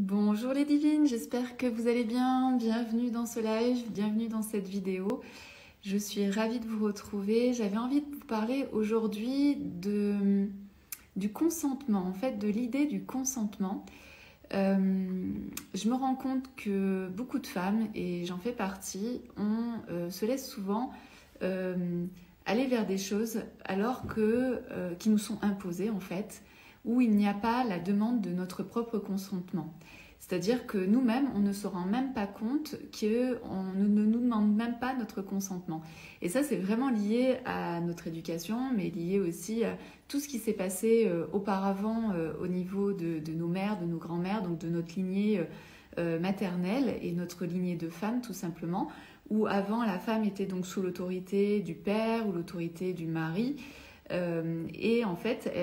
Bonjour les divines, j'espère que vous allez bien. Bienvenue dans ce live, bienvenue dans cette vidéo. Je suis ravie de vous retrouver. J'avais envie de vous parler aujourd'hui du consentement, en fait, de l'idée du consentement. Je me rends compte que beaucoup de femmes, et j'en fais partie, se laissent souvent aller vers des choses alors qui nous sont imposées en fait, où il n'y a pas la demande de notre propre consentement. C'est-à-dire que nous-mêmes, on ne se rend même pas compte qu'on ne nous demande même pas notre consentement. Et ça, c'est vraiment lié à notre éducation, mais lié aussi à tout ce qui s'est passé auparavant au niveau de nos mères, de nos grands-mères, donc de notre lignée maternelle et notre lignée de femmes, tout simplement, où avant, la femme était donc sous l'autorité du père ou l'autorité du mari. Et en fait,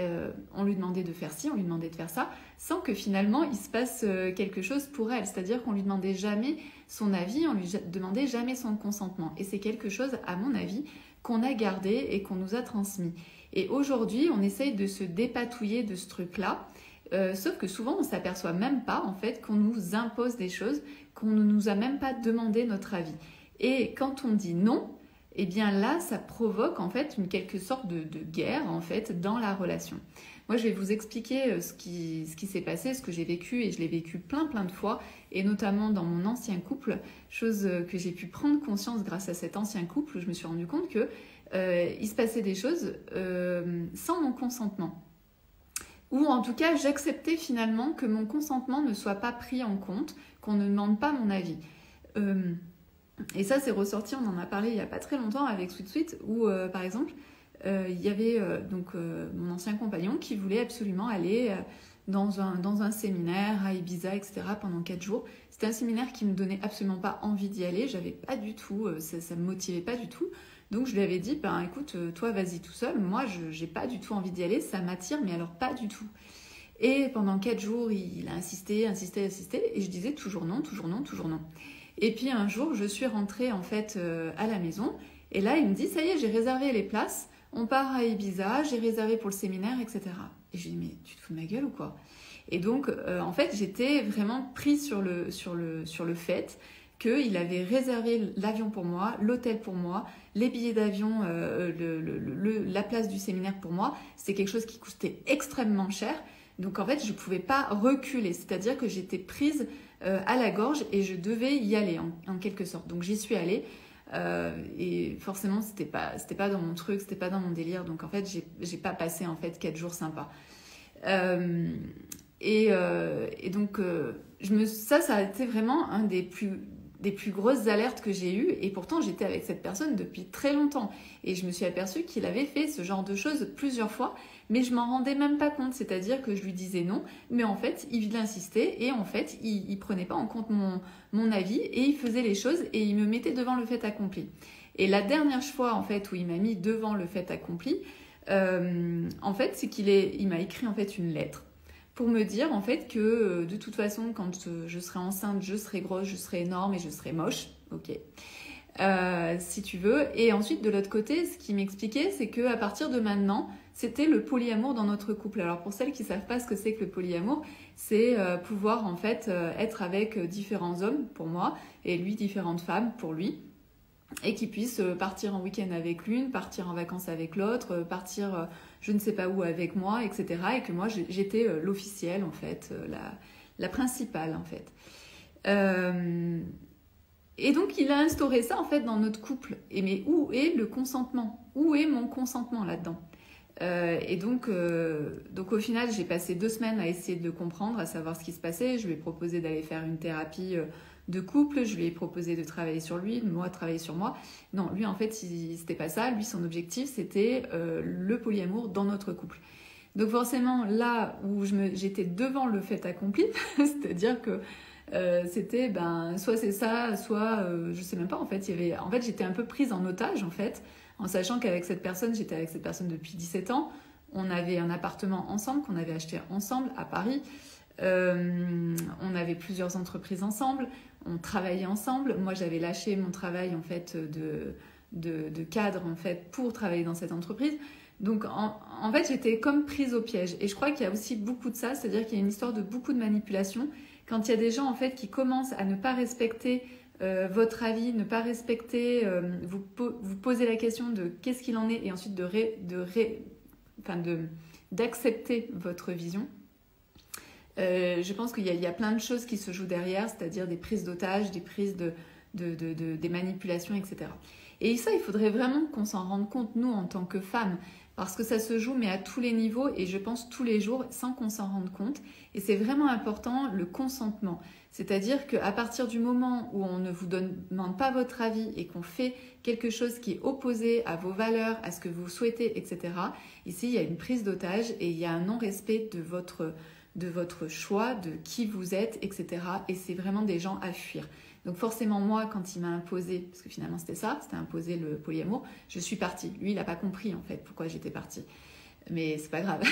on lui demandait de faire ci, on lui demandait de faire ça, sans que finalement il se passe quelque chose pour elle. C'est-à-dire qu'on lui demandait jamais son avis, on lui demandait jamais son consentement. Et c'est quelque chose, à mon avis, qu'on a gardé et qu'on nous a transmis. Et aujourd'hui, on essaye de se dépatouiller de ce truc-là, sauf que souvent on ne s'aperçoit même pas en fait qu'on nous impose des choses, qu'on ne nous a même pas demandé notre avis. Et quand on dit non, et eh bien là, ça provoque en fait quelque sorte de guerre en fait dans la relation. Moi, je vais vous expliquer ce qui s'est passé, ce que j'ai vécu, et je l'ai vécu plein de fois, et notamment dans mon ancien couple, chose que j'ai pu prendre conscience grâce à cet ancien couple, où je me suis rendu compte que il se passait des choses sans mon consentement. Ou en tout cas, j'acceptais finalement que mon consentement ne soit pas pris en compte, qu'on ne demande pas mon avis. Et ça, c'est ressorti, on en a parlé il n'y a pas très longtemps avec Sweet Sweet, où par exemple, il y avait mon ancien compagnon qui voulait absolument aller dans un séminaire à Ibiza, etc. pendant 4 jours. C'était un séminaire qui ne me donnait absolument pas envie d'y aller, j'avais pas du tout, ça me motivait pas du tout. Donc je lui avais dit, ben écoute, toi vas-y tout seul, moi j'ai pas du tout envie d'y aller, ça m'attire, mais alors pas du tout. Et pendant 4 jours, il a insisté, et je disais toujours non, toujours non, toujours non. Et puis un jour, je suis rentrée en fait à la maison, et là il me dit, ça y est, j'ai réservé les places, on part à Ibiza, j'ai réservé pour le séminaire, etc. Et je lui dis, mais tu te fous de ma gueule ou quoi? Et donc en fait, j'étais vraiment prise sur le fait qu'il avait réservé l'avion pour moi, l'hôtel pour moi, les billets d'avion, la place du séminaire pour moi. C'était quelque chose qui coûtait extrêmement cher. Donc en fait, je ne pouvais pas reculer, c'est-à-dire que j'étais prise à la gorge et je devais y aller en quelque sorte. Donc j'y suis allée et forcément c'était pas dans mon truc, c'était pas dans mon délire. Donc en fait, j'ai pas passé en fait 4 jours sympas. Et donc ça a été vraiment un des plus grosses alertes que j'ai eues, et pourtant j'étais avec cette personne depuis très longtemps et je me suis aperçue qu'il avait fait ce genre de choses plusieurs fois, mais je m'en rendais même pas compte, c'est-à-dire que je lui disais non, mais en fait il insistait et en fait il prenait pas en compte mon avis et il faisait les choses et il me mettait devant le fait accompli. Et la dernière fois en fait où il m'a mis devant le fait accompli, en fait c'est il m'a écrit en fait une lettre pour me dire en fait que de toute façon quand je serai enceinte, je serai grosse, je serai énorme et je serai moche, ok, si tu veux. Et ensuite de l'autre côté, ce qu'il m'expliquait, c'est qu'à partir de maintenant, c'était le polyamour dans notre couple. Alors pour celles qui ne savent pas ce que c'est que le polyamour, c'est pouvoir en fait être avec différents hommes pour moi et lui différentes femmes pour lui. Et qu'ils puissent partir en week-end avec l'une, partir en vacances avec l'autre, partir je ne sais pas où avec moi, etc. Et que moi, j'étais l'officielle, en fait, la principale, en fait. Et donc, il a instauré ça, en fait, dans notre couple. Mais où est le consentement? Où est mon consentement là-dedans? Et donc, au final, j'ai passé 2 semaines à essayer de le comprendre, à savoir ce qui se passait. Je lui ai proposé d'aller faire une thérapie de couple, je lui ai proposé de travailler sur lui, moi de travailler sur moi. Non, lui en fait, c'était pas ça. Lui, son objectif, c'était le polyamour dans notre couple. Donc forcément, là où j'étais devant le fait accompli, c'est-à-dire que c'était soit c'est ça, soit je sais même pas. En fait, j'étais un peu prise en otage en fait, en sachant qu'avec cette personne, j'étais avec cette personne depuis 17 ans. On avait un appartement ensemble qu'on avait acheté ensemble à Paris. On avait plusieurs entreprises ensemble, on travaillait ensemble. Moi, j'avais lâché mon travail en fait de cadre en fait pour travailler dans cette entreprise. Donc en fait, j'étais comme prise au piège. Et je crois qu'il y a aussi beaucoup de ça, c'est-à-dire qu'il y a une histoire de beaucoup de manipulation. Quand il y a des gens en fait qui commencent à ne pas respecter votre avis, ne pas respecter, vous poser la question de qu'est-ce qu'il en est et ensuite d'accepter votre vision. Je pense qu'il y a plein de choses qui se jouent derrière, c'est-à-dire des prises d'otages, des prises des manipulations, etc. Et ça, il faudrait vraiment qu'on s'en rende compte, nous, en tant que femmes, parce que ça se joue, mais à tous les niveaux, et je pense tous les jours, sans qu'on s'en rende compte. Et c'est vraiment important, le consentement. C'est-à-dire qu'à partir du moment où on ne vous demande pas votre avis et qu'on fait quelque chose qui est opposé à vos valeurs, à ce que vous souhaitez, etc., ici, il y a une prise d'otage et il y a un non-respect de votre choix, de qui vous êtes, etc. Et c'est vraiment des gens à fuir. Donc forcément, moi, quand il m'a imposé, parce que finalement c'était ça, c'était imposé le polyamour, je suis partie. Lui, il n'a pas compris en fait pourquoi j'étais partie. Mais c'est pas grave.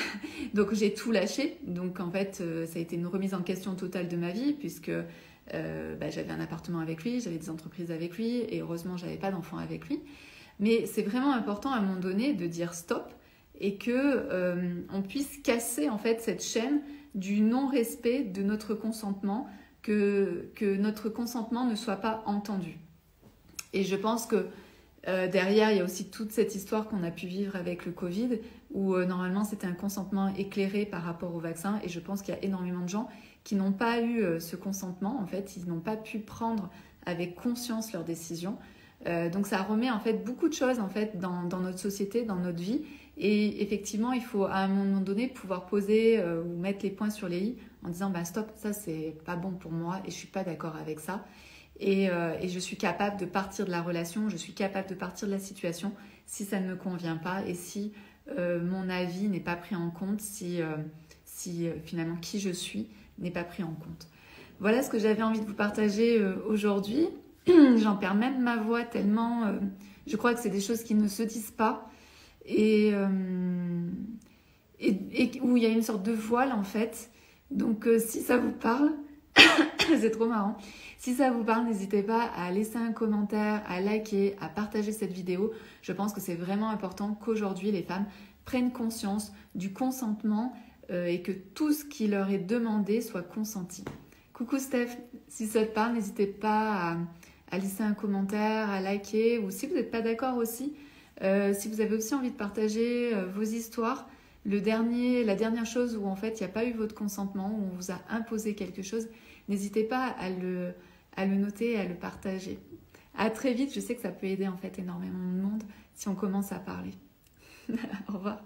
Donc j'ai tout lâché. Donc en fait, ça a été une remise en question totale de ma vie, puisque j'avais un appartement avec lui, j'avais des entreprises avec lui, et heureusement, j'avais pas d'enfants avec lui. Mais c'est vraiment important à un moment donné de dire stop et que on puisse casser en fait cette chaîne du non-respect de notre consentement, que notre consentement ne soit pas entendu. Et je pense que derrière, il y a aussi toute cette histoire qu'on a pu vivre avec le Covid, où normalement c'était un consentement éclairé par rapport au vaccin, et je pense qu'il y a énormément de gens qui n'ont pas eu ce consentement, en fait, ils n'ont pas pu prendre avec conscience leurs décisions. Donc ça remet en fait beaucoup de choses en fait dans notre société, dans notre vie, et effectivement il faut à un moment donné pouvoir poser ou mettre les points sur les i en disant bah stop, ça c'est pas bon pour moi et je suis pas d'accord avec ça, et je suis capable de partir de la relation, je suis capable de partir de la situation si ça ne me convient pas et si mon avis n'est pas pris en compte, si finalement qui je suis n'est pas pris en compte. Voilà ce que j'avais envie de vous partager aujourd'hui. J'en perds même ma voix tellement je crois que c'est des choses qui ne se disent pas et où il y a une sorte de voile en fait. Donc si ça vous parle, c'est trop marrant. Si ça vous parle, n'hésitez pas à laisser un commentaire, à liker, à partager cette vidéo. Je pense que c'est vraiment important qu'aujourd'hui les femmes prennent conscience du consentement et que tout ce qui leur est demandé soit consenti. Coucou Steph, si ça te parle, n'hésitez pas à laisser un commentaire, à liker, ou si vous n'êtes pas d'accord aussi, si vous avez aussi envie de partager vos histoires, la dernière chose où en fait il n'y a pas eu votre consentement, où on vous a imposé quelque chose, n'hésitez pas à le noter et à le partager. À très vite, je sais que ça peut aider en fait énormément de monde si on commence à parler. Au revoir.